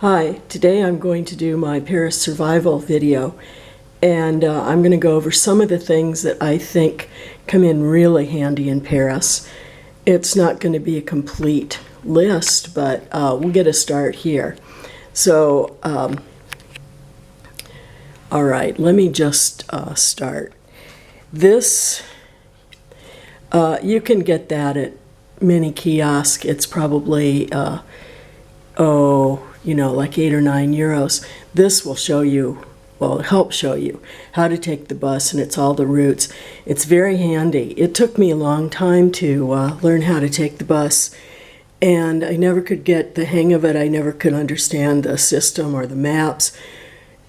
Hi, today I'm going to do my Paris survival video, and I'm going to go over some of the things that I think come in really handy in Paris. It's not going to be a complete list, but we'll get a start here. So, all right, let me just start. This, you can get that at many kiosks. It's probably, like 8 or 9 euros. This will show you, well, help show you how to take the bus, and it's all the routes. It's very handy. It took me a long time to learn how to take the bus, and I never could get the hang of it. I never could understand the system or the maps.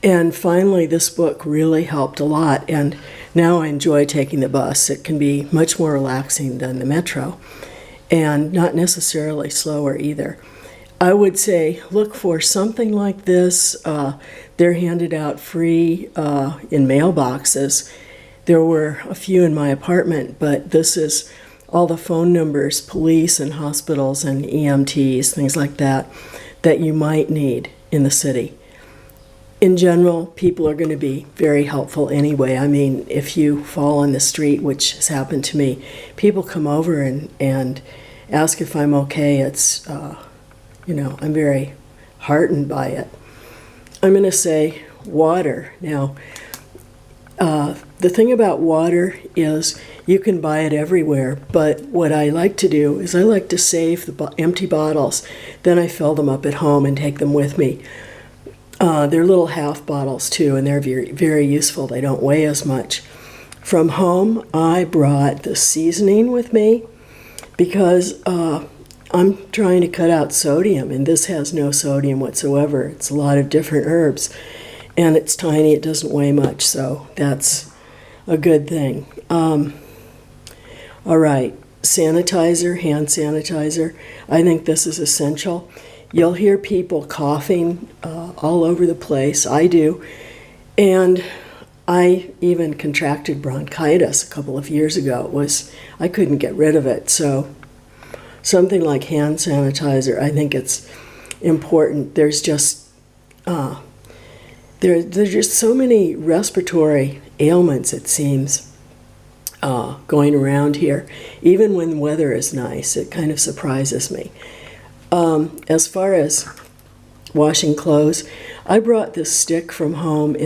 And finally, this book really helped a lot, and now I enjoy taking the bus. It can be much more relaxing than the metro, and not necessarily slower either. I would say look for something like this. They're handed out free in mailboxes. There were a few in my apartment, but this is all the phone numbers, police and hospitals and EMTs, things like that, that you might need in the city. In general, people are going to be very helpful anyway. I mean, if you fall on the street, which has happened to me, people come over and ask if I'm okay. It's I'm very heartened by it. I'm going to say water. Now, the thing about water is you can buy it everywhere, but what I like to do is I like to save the empty bottles. Then I fill them up at home and take them with me. They're little half bottles too, and they're very, very useful. They don't weigh as much. From home, I brought the seasoning with me because I'm trying to cut out sodium, and this has no sodium whatsoever. It's a lot of different herbs, and it's tiny. It doesn't weigh much, so that's a good thing. All right, sanitizer, hand sanitizer. I think this is essential. You'll hear people coughing all over the place. I do, and I even contracted bronchitis a couple of years ago. I couldn't get rid of it, so something like hand sanitizer, I think it's important. There's just there's just so many respiratory ailments, it seems, going around here. Even when the weather is nice, it kind of surprises me. As far as washing clothes, I brought this stick from home.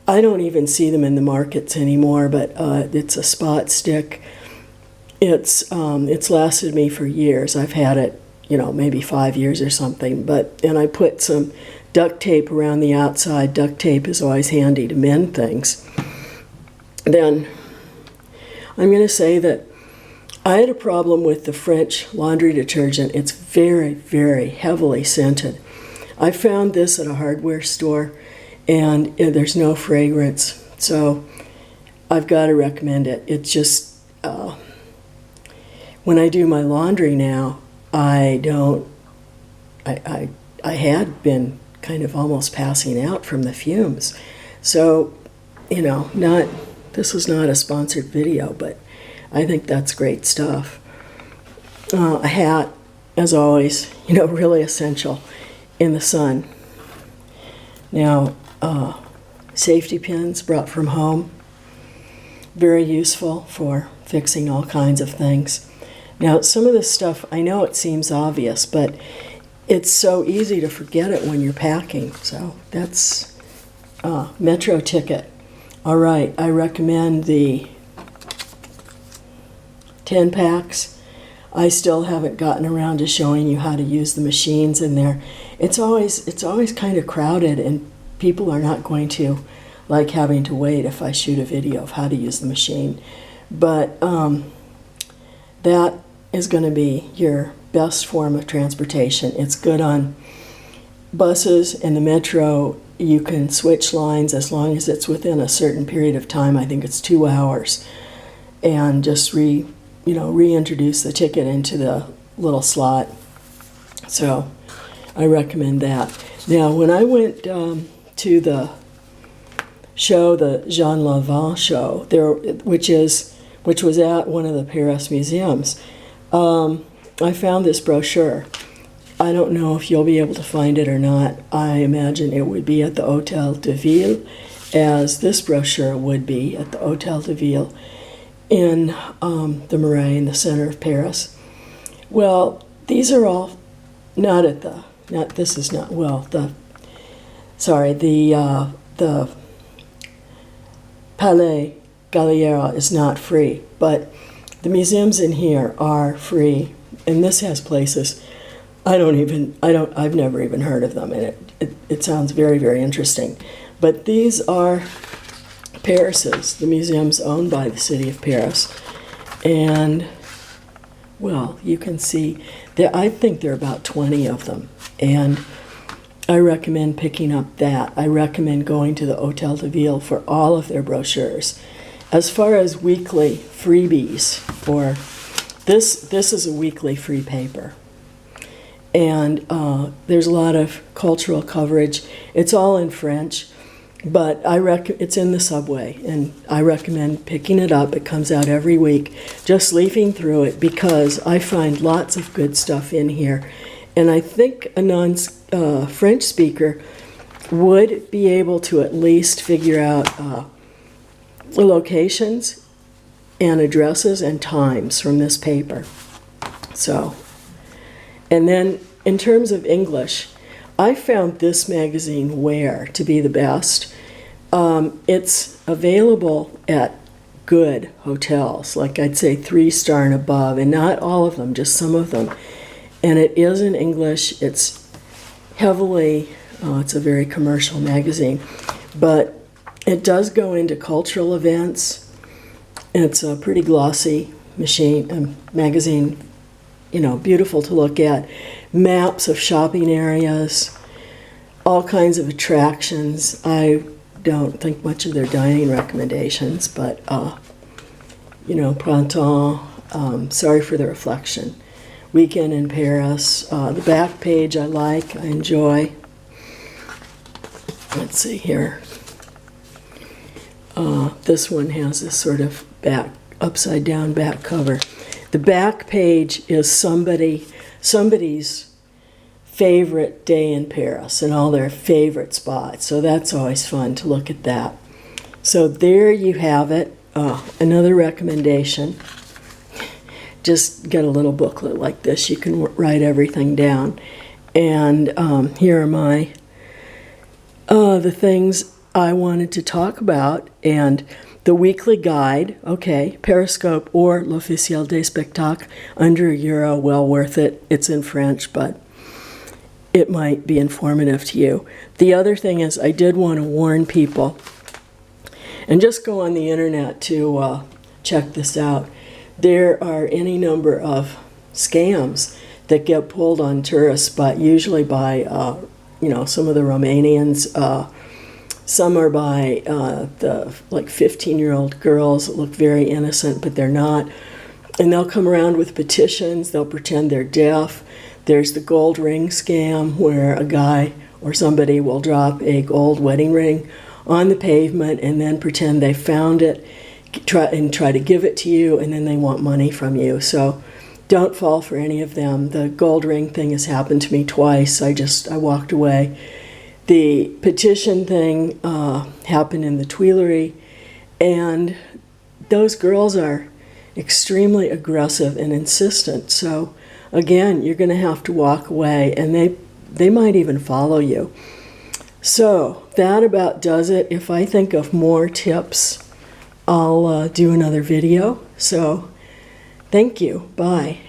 I don't even see them in the markets anymore, but it's a spot stick. It's lasted me for years. I've had it, maybe 5 years or something. And I put some duct tape around the outside. Duct tape is always handy to mend things. Then I'm going to say that I had a problem with the French laundry detergent. It's very, very heavily scented. I found this at a hardware store, and there's no fragrance. So I've got to recommend it. It's just when I do my laundry now, I had been kind of almost passing out from the fumes. So, this is not a sponsored video, but I think that's great stuff. A hat, as always, really essential in the sun. Now, safety pins brought from home, very useful for fixing all kinds of things. Now, some of this stuff, I know it seems obvious, but it's so easy to forget it when you're packing. So that's metro ticket. All right, I recommend the 10 packs. I still haven't gotten around to showing you how to use the machines in there. It's always kind of crowded, and people are not going to like having to wait if I shoot a video of how to use the machine. But that is going to be your best form of transportation. It's good on buses and the metro. You can switch lines as long as it's within a certain period of time. I think it's 2 hours, and just reintroduce the ticket into the little slot. So I recommend that. Now, when I went to the show, the Jean Lanvin show, which was at one of the Paris museums, I found this brochure, I don't know if you'll be able to find it or not. I imagine it would be at the Hôtel de Ville, as this brochure would be at the Hôtel de Ville in the Marais in the center of Paris. Well, these are all not at the, not, this is not, well, the Palais Galliera is not free, but the museums in here are free, and this has places I've never even heard of them, and it sounds very, very interesting. But these are Paris's, the museums owned by the city of Paris, and well, you can see there. I think there are about 20 of them, and I recommend picking up that. I recommend going to the Hôtel de Ville for all of their brochures. As far as weekly freebies, or this is a weekly free paper. And there's a lot of cultural coverage. It's all in French, but it's in the subway, and I recommend picking it up. It comes out every week, just leafing through it, because I find lots of good stuff in here. And I think a non-French speaker would be able to at least figure out the locations and addresses and times from this paper. So, and then in terms of English, I found this magazine, Where, to be the best. It's available at good hotels, like I'd say 3-star and above, and not all of them, just some of them. And it is in English. It's heavily, it's a very commercial magazine, but it does go into cultural events. It's a pretty glossy magazine, you know, beautiful to look at. Maps of shopping areas, all kinds of attractions. I don't think much of their dining recommendations, but, you know, Printemps, Sorry for the Reflection, Weekend in Paris. The back page I like, I enjoy. Let's see here. This one has this sort of upside down back cover. The back page is somebody's favorite day in Paris and all their favorite spots. So that's always fun to look at that. So there you have it. Another recommendation. Just get a little booklet like this. You can write everything down. And here are the things I wanted to talk about. And the weekly guide, okay, Periscope or L'Officiel des Spectacles, under €1, well worth it. It's in French, but it might be informative to you. The other thing is, I did want to warn people, and just go on the internet to check this out. There are any number of scams that get pulled on tourists, but usually by, you know, some of the Romanians. Some are by the 15-year-old girls that look very innocent, but they're not. And they'll come around with petitions. They'll pretend they're deaf. There's the gold ring scam, where a guy or somebody will drop a gold wedding ring on the pavement and then pretend they found it, try to give it to you, and then they want money from you. So don't fall for any of them. The gold ring thing has happened to me twice. I walked away. The petition thing happened in the Tuileries, and those girls are extremely aggressive and insistent. So again, you're going to have to walk away, and they might even follow you. So that about does it. If I think of more tips, I'll do another video. So thank you. Bye.